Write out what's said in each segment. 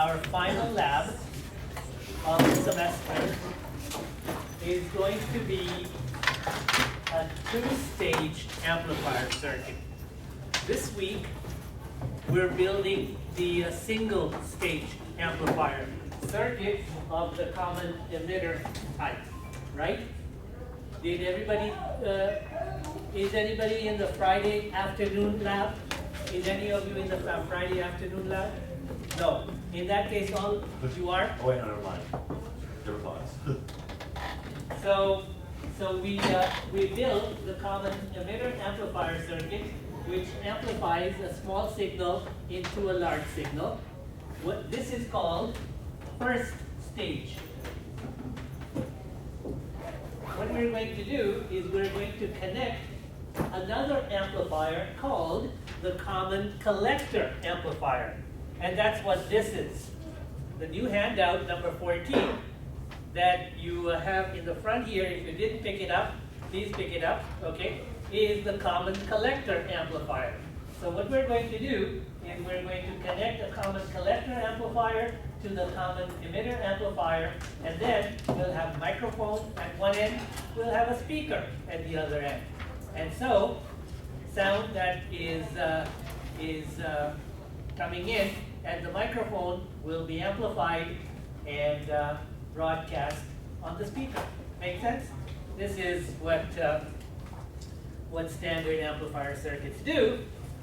our final lab of the semester is going to be a two-stage amplifier circuit. This week, we're building the single-stage amplifier circuit of the common emitter type, right? Did everybody, is anybody in the Friday afternoon lab? Is any of you in the Friday afternoon lab? No. In that case, all you are? Oh wait, no, never mind. Different class. So we build the common emitter amplifier circuit, which amplifies a small signal into a large signal. What this is called first stage. What we're going to do is we're going to connect another amplifier called the common collector amplifier. And that's what this is. The new handout, number 14, that you have in the front here, if you didn't pick it up, please pick it up, okay, is the common collector amplifier. So what we're going to do is we're going to connect a common collector amplifier to the common emitter amplifier, and then we'll have a microphone at one end, we'll have a speaker at the other end. And so, sound that is coming in and the microphone will be amplified and broadcast on the speaker. Make sense? This is what standard amplifier circuits do.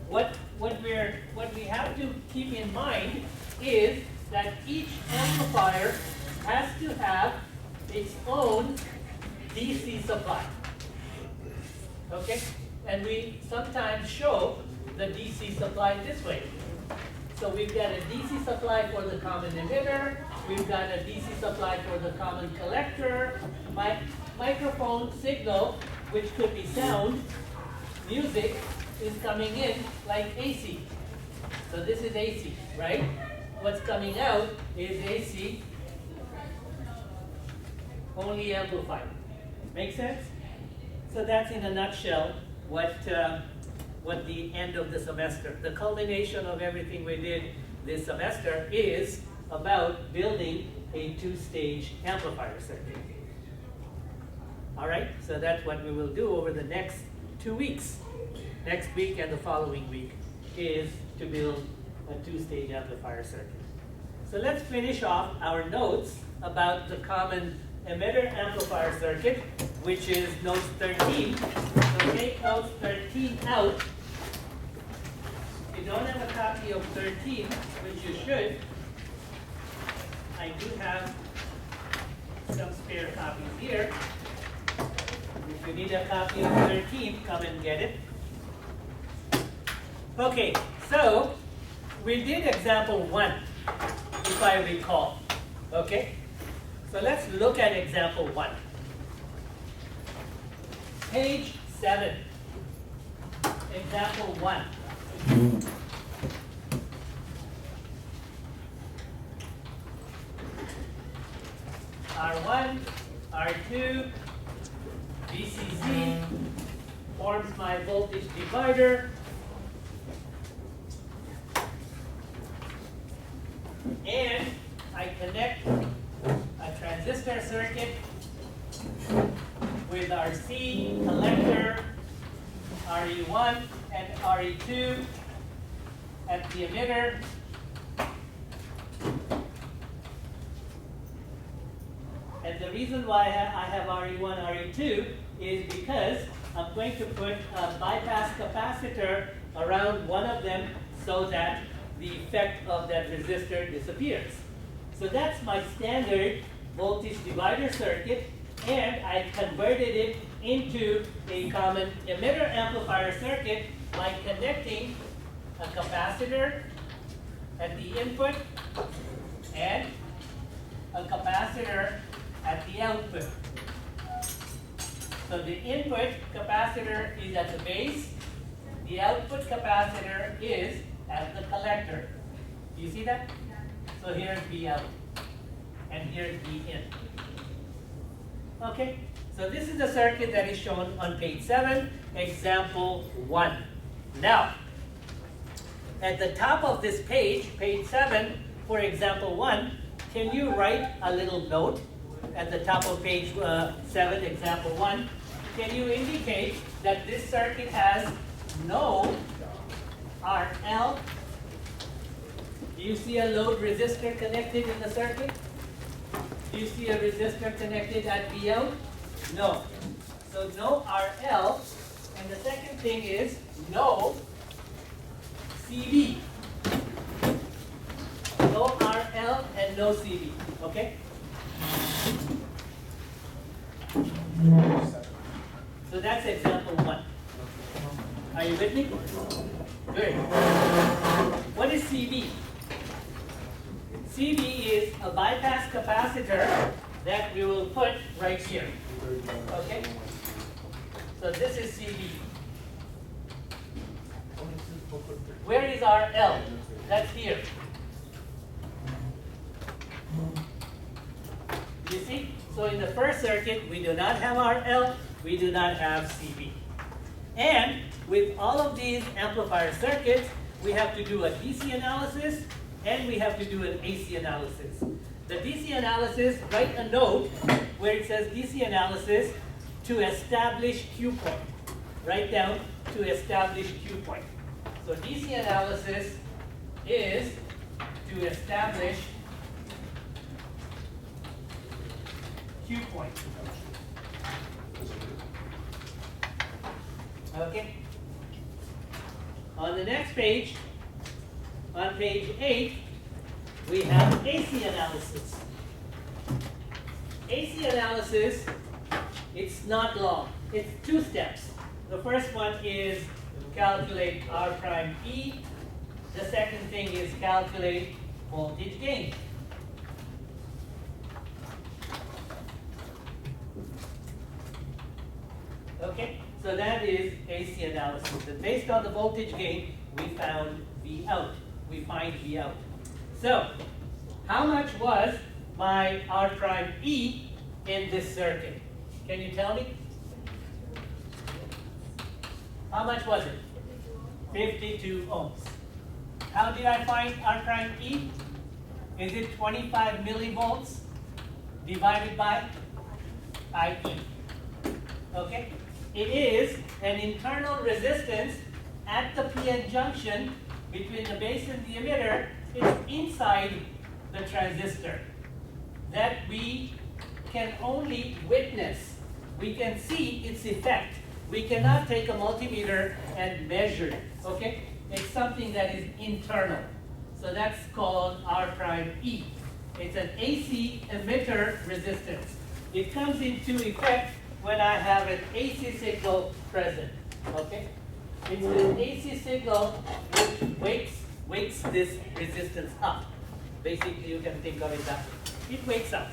What we have to keep in mind is that each amplifier has to have its own DC supply. Okay? And we sometimes show the DC supply this way. So we've got a DC supply for the common emitter, we've got a DC supply for the common collector, microphone signal, which could be sound, music, is coming in like AC. So this is AC, right? What's coming out is AC, only amplified. Make sense? So that's in a nutshell what the end of the semester, the culmination of everything we did this semester is about building a two-stage amplifier circuit. All right, so that's what we will do over the next 2 weeks. Next week and the following week is to build a two-stage amplifier circuit. So let's finish off our notes about the common emitter amplifier circuit, which is notes 13. So take notes 13 out. If you don't have a copy of 13, which you should, I do have some spare copies here. If you need a copy of 13, come and get it. Okay, so we did example 1, if I recall. Okay? So let's look at example 1. Page 7. Example 1. R1, R2, VCC forms my voltage divider. And I connect a transistor circuit with RC, collector, RE1 and RE2 at the emitter. And the reason why I have RE1, RE2 is because I'm going to put a bypass capacitor around one of them so that the effect of that resistor disappears. So that's my standard voltage divider circuit, and I converted it into a common emitter amplifier circuit by connecting a capacitor at the input and a capacitor at the output. So the input capacitor is at the base, the output capacitor is at the collector. Do you see that? So here's the out, and here's the in. Okay, so this is the circuit that is shown on page 7, example 1. Now, at the top of this page, page 7, for example 1, can you write a little note at the top of page 7, example 1? Can you indicate that this circuit has no RL? Do you see a load resistor connected in the circuit? Do you see a resistor connected at VO? No. So no RL. And the second thing is no CV. No RL and no CV. Okay? So that's example 1. Are you with me? Good. What is CV? CV is a bypass capacitor that we will put right here. Okay? So this is CV. Where is our L? That's here. You see? So in the first circuit, we do not have our L, we do not have CV. And with all of these amplifier circuits, we have to do a DC analysis and we have to do an AC analysis. The DC analysis, write a note where it says DC analysis to establish Q point. Write down to establish Q point. So DC analysis is to establish Q point. Okay? On the next page, on page 8, we have AC analysis. AC analysis, it's not long. It's 2 steps. The first one is calculate R prime E. The second thing is calculate voltage gain. Okay, so that is AC analysis. And based on the voltage gain, we found V out. We find V out. So, how much was my R prime E in this circuit? Can you tell me? How much was it? 52 ohms. How did I find R prime E? Is it 25 millivolts divided by IE? Okay? It is an internal resistance at the PN junction between the base and the emitter. It's inside the transistor that we can only witness. We can see its effect. We cannot take a multimeter and measure it. Okay? It's something that is internal. So that's called R prime E. It's an AC emitter resistance. It comes into effect when I have an AC signal present. Okay? It's an AC signal which wakes this resistance up. Basically, you can think of it that way. It wakes up.